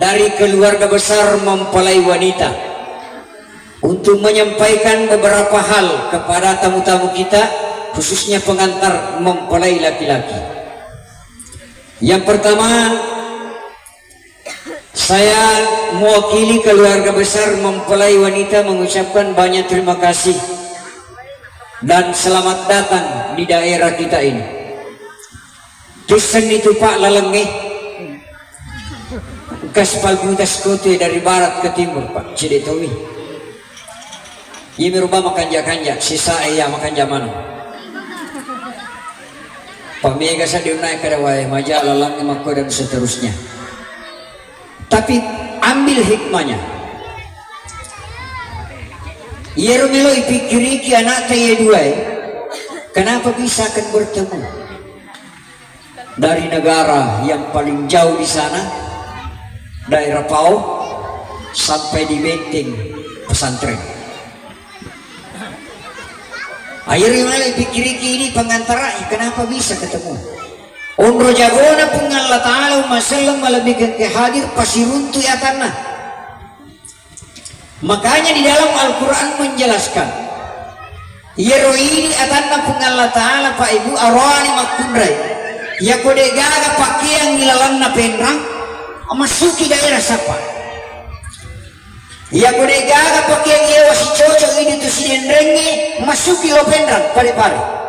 dari keluarga besar mempelai wanita untuk menyampaikan beberapa hal kepada tamu-tamu kita, khususnya pengantar mempelai laki-laki. Yang pertama, saya mewakili keluarga besar mempelai wanita mengucapkan banyak terima kasih dan selamat datang di daerah kita ini. Kisah itu Pak Lalengeh, Kaspal Butas Kote dari barat ke timur Pak Cidetowi. Ini merubah makan jakanja, sisa iya makan zaman. Pak Mega saya diunai kadawai maja lalang mako dan seterusnya. Tapi ambil hikmahnya. Ia Romelo ipikiriki anak taya dua, kenapa bisa akan bertemu dari negara yang paling jauh di sana, daerah Pau, sampai di Benteng pesantren. Air Romelo ipikiriki ini pengantara, kenapa bisa ketemu? Onro jagona pun Allah Ta'ala masallam malabihkan kehadir pasiruntu ya tanah. Makanya di dalam Al-Quran menjelaskan Yero ini atanna pun Allah Ta'ala Pak Ibu arwani makundrai ya kode gaga pakaian nilalang na penrang masuki daerah siapa ya kode gaga pakaian ia wasi cocok ini tu si dendrenge masuki lo penrang pare-pare.